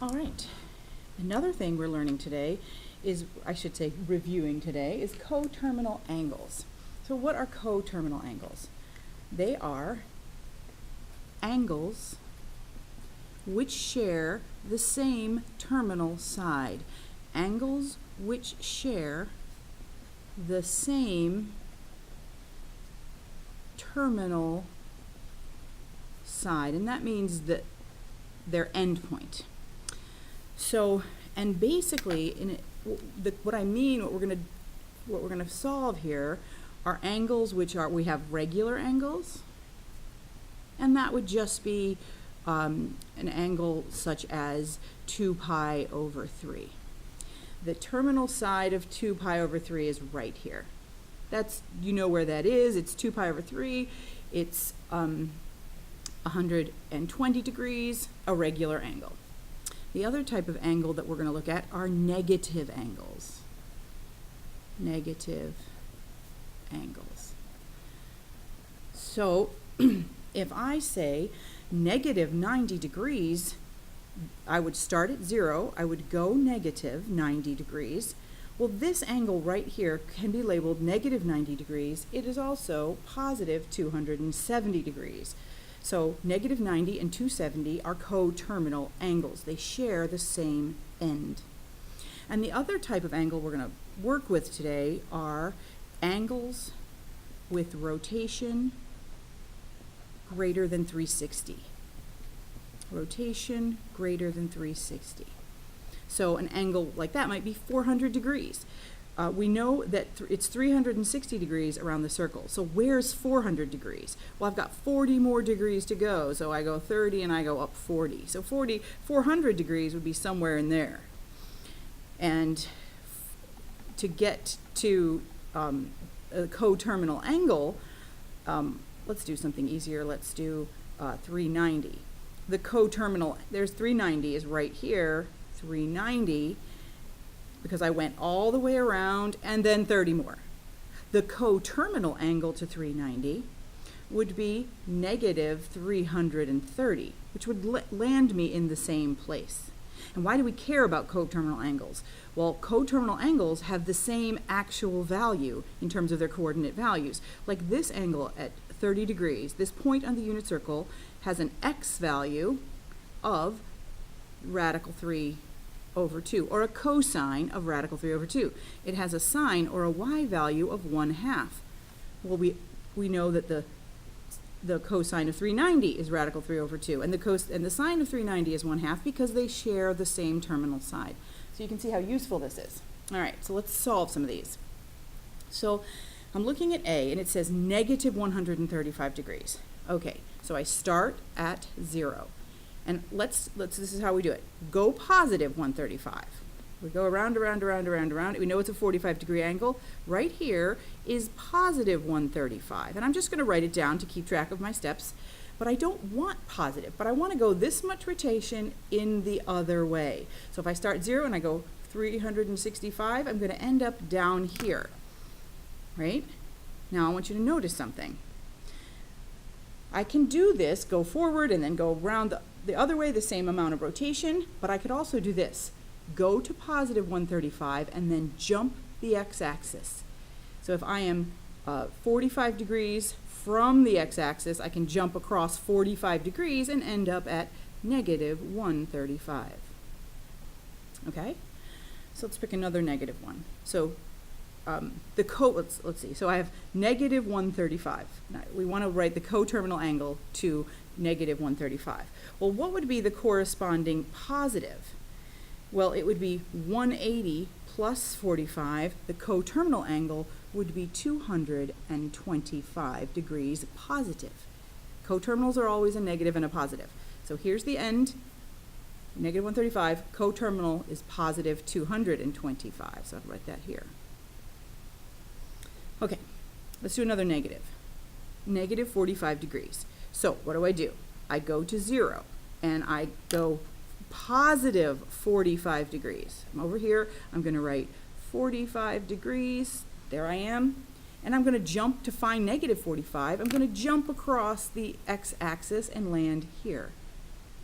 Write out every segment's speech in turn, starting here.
All right. Another thing we're learning today is, I should say reviewing today, is coterminal angles. So what are coterminal angles? They are angles which share the same terminal side. Angles which share the same terminal side, and that means that their end point. So, and basically, what we're gonna solve here are angles which are, we have regular angles, and that would just be an angle such as 2 pi over 3. The terminal side of 2 pi over 3 is right here. That's, you know where that is. It's 2 pi over 3. It's 120 degrees, a regular angle. The other type of angle that we're going to look at are negative angles. Negative angles. So if I say negative 90 degrees, I would start at 0, I would go negative 90 degrees. Well, this angle right here can be labeled negative 90 degrees. It is also positive 270 degrees. So negative 90 and 270 are coterminal angles. They share the same end. And the other type of angle we're going to work with today are angles with rotation greater than 360. Rotation greater than 360. So an angle like that might be 400 degrees. We know that it's 360 degrees around the circle. So where's 400 degrees? Well, I've got 40 more degrees to go. So I go 30 and I go up 40. So 400 degrees would be somewhere in there. And to get to a coterminal angle, let's do something easier. Let's do 390. The coterminal, there's 390 is right here, 390, because I went all the way around and then 30 more. The coterminal angle to 390 would be negative 330, which would land me in the same place. And why do we care about coterminal angles? Well, coterminal angles have the same actual value in terms of their coordinate values. Like this angle at 30 degrees, this point on the unit circle has an x value of radical 3 over 2, or a cosine of radical 3 over 2. It has a sine or a y value of 1/2. Well, we know that the cosine of 390 is radical 3 over 2, and the sine of 390 is 1/2 because they share the same terminal side. So you can see how useful this is. All right, so let's solve some of these. So I'm looking at A, and it says negative 135 degrees. Okay, so I start at 0. And this is how we do it. Go positive 135. We go around. We know it's a 45-degree angle. Right here is positive 135. And I'm just going to write it down to keep track of my steps. But I don't want positive, but I want to go this much rotation in the other way. So if I start 0 and I go 365, I'm going to end up down here. Right? Now I want you to notice something. I can do this, go forward and then go around the other way, the same amount of rotation, but I could also do this. Go to positive 135 and then jump the x-axis. So if I am 45 degrees from the x-axis, I can jump across 45 degrees and end up at negative 135. Okay? So let's pick another negative one. So let's see. So I have negative 135. Now, we want to write the coterminal angle to negative 135. Well, what would be the corresponding positive? Well, it would be 180 plus 45. The coterminal angle would be 225 degrees positive. Coterminals are always a negative and a positive. So here's the end. Negative 135. Coterminal is positive 225. So I'll write that here. Okay, let's do another negative. Negative 45 degrees. So what do? I go to 0 and I go positive 45 degrees. I'm over here. I'm going to write 45 degrees. There I am. And I'm going to jump to find negative 45. I'm going to jump across the x-axis and land here.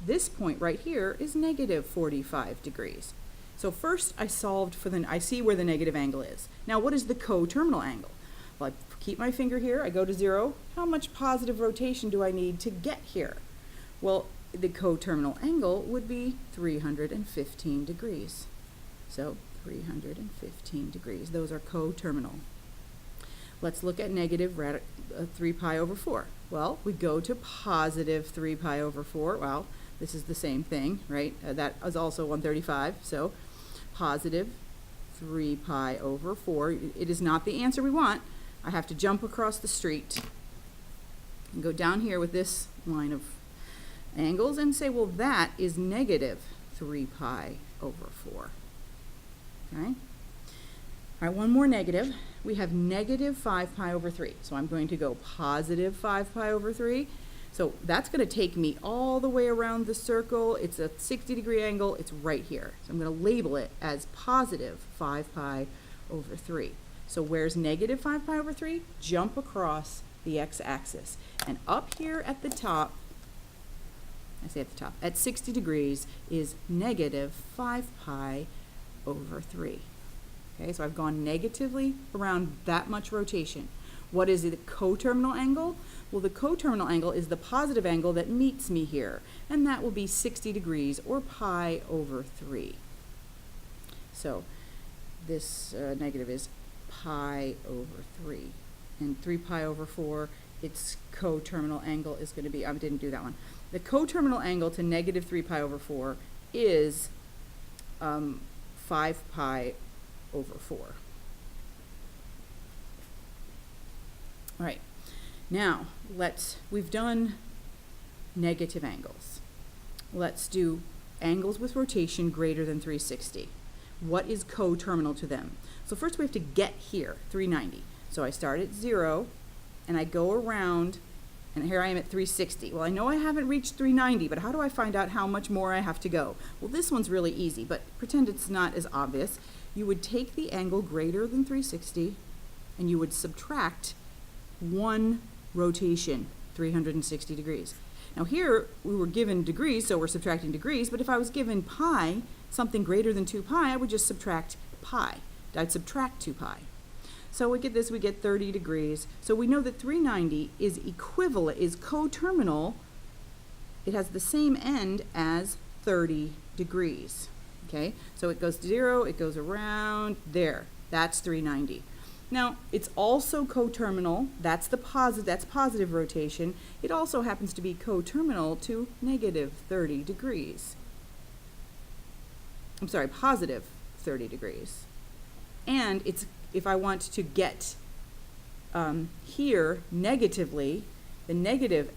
This point right here is negative 45 degrees. So first I solved for I see where the negative angle is. Now what is the coterminal angle? Well, I keep my finger here, I go to 0. How much positive rotation do I need to get here? Well, the coterminal angle would be 315 degrees. So 315 degrees. Those are coterminal. Let's look at negative 3 pi over 4. Well, we go to positive 3 pi over 4. Well, this is the same thing, right? That is also 135. So positive 3 pi over 4. It is not the answer we want. I have to jump across the street and go down here with this line of angles and say, well, that is negative 3 pi over 4. Okay? All right, one more negative. We have negative 5 pi over 3. So I'm going to go positive 5 pi over 3. So that's going to take me all the way around the circle. It's a 60-degree angle. It's right here. So I'm going to label it as positive 5 pi over 3. So where's negative 5 pi over 3? Jump across the x-axis. And up here at the top, I say at the top, at 60 degrees is negative 5 pi over 3. Okay, so I've gone negatively around that much rotation. What is the coterminal angle? Well, the coterminal angle is the positive angle that meets me here, and that will be 60 degrees, or pi over 3. So this negative is pi over 3. And 3 pi over 4, its coterminal angle is going to be, I didn't do that one. The coterminal angle to negative 3 pi over 4 is 5 pi over 4. All right, now we've done negative angles. Let's do angles with rotation greater than 360. What is coterminal to them? So first we have to get here, 390. So I start at 0, and I go around, and here I am at 360. Well, I know I haven't reached 390, but how do I find out how much more I have to go? Well, this one's really easy, but pretend it's not as obvious. You would take the angle greater than 360, and you would subtract 1 rotation, 360 degrees. Now here, we were given degrees, so we're subtracting degrees, but if I was given pi, something greater than 2 pi, I would just subtract pi. I'd subtract 2 pi. So we get this, we get 30 degrees. So we know that 390 is equivalent, is coterminal. It has the same end as 30 degrees. Okay, so it goes to 0, it goes around there. That's 390. Now, it's also coterminal. That's positive rotation. It also happens to be coterminal to negative 30 degrees. I'm sorry, positive 30 degrees. And it's, if I want to get here negatively, the negative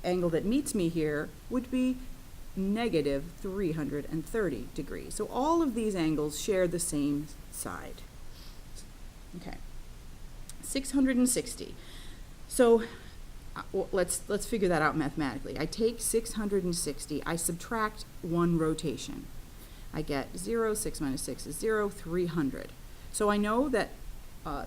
angle that meets me here would be negative 330 degrees. So all of these angles share the same side. Okay, 660. So let's figure that out mathematically. I take 660, I subtract 1 rotation. I get 0, 6 minus 6 is 0, 300. So I know that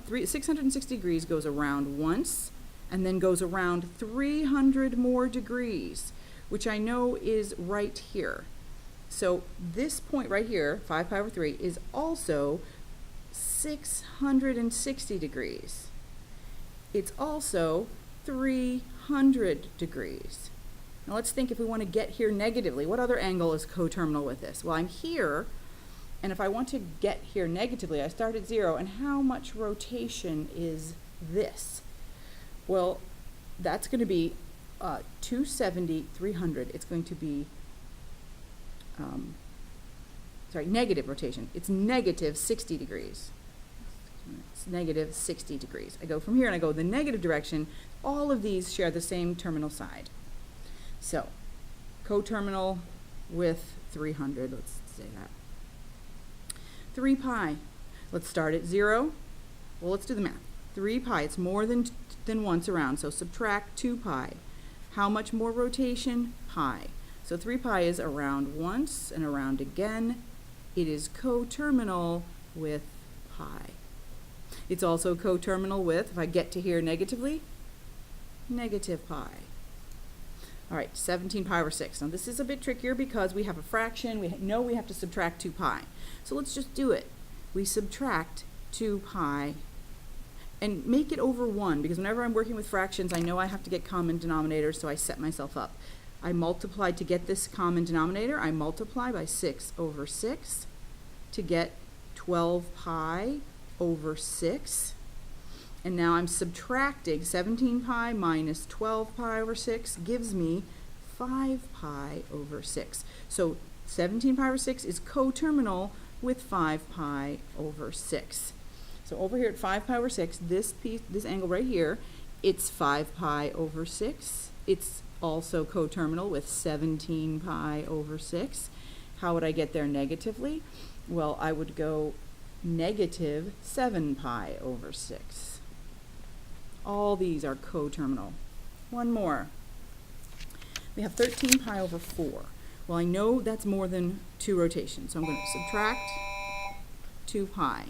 660 degrees goes around once and then goes around 300 more degrees, which I know is right here. So this point right here, 5 pi over 3, is also 660 degrees. It's also 300 degrees. Now let's think if we want to get here negatively. What other angle is coterminal with this? Well, I'm here, and if I want to get here negatively, I start at 0, and how much rotation is this? Well, that's going to be 270, 300. It's going to be, negative rotation. It's negative 60 degrees. It's negative 60 degrees. I go from here and I go the negative direction. All of these share the same terminal side. So, coterminal with 300, let's say that. 3 pi, let's start at 0. Well, let's do the math. 3 pi, it's more than once around, so subtract 2 pi. How much more rotation? Pi. So 3 pi is around once and around again. It is coterminal with pi. It's also coterminal with, if I get to here negatively, negative pi. All right, 17 pi over 6. Now this is a bit trickier because we have a fraction. We know we have to subtract 2 pi. So let's just do it. We subtract 2 pi and make it over 1, because whenever I'm working with fractions, I know I have to get common denominators, so I set myself up. I multiply to get this common denominator. I multiply by 6 over 6 to get 12 pi over 6. And now I'm subtracting 17 pi minus 12 pi over 6 gives me 5 pi over 6. So 17 pi over 6 is coterminal with 5 pi over 6. So over here at 5 pi over 6, this angle right here, it's 5 pi over 6. It's also coterminal with 17 pi over 6. How would I get there negatively? Well, I would go negative 7 pi over 6. All these are coterminal. One more. We have 13 pi over 4. Well, I know that's more than 2 rotations, so I'm going to subtract 2 pi.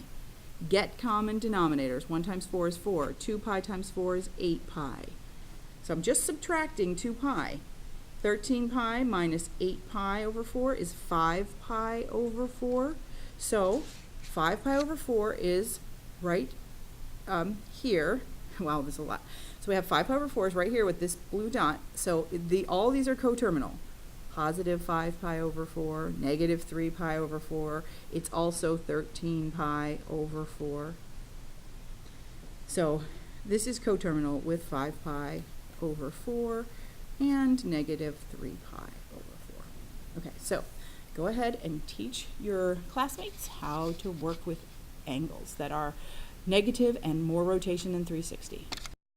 Get common denominators. 1 times 4 is 4. 2 pi times 4 is 8 pi. So I'm just subtracting 2 pi. 13 pi minus 8 pi over 4 is 5 pi over 4. So 5 pi over 4 is right here. Wow, there's a lot. So we have 5 pi over 4 is right here with this blue dot. So all these are coterminal. Positive 5 pi over 4, negative 3 pi over 4. It's also 13 pi over 4. So this is coterminal with 5 pi over 4 and negative 3 pi over 4. Okay, so go ahead and teach your classmates how to work with angles that are negative and more rotation than 360.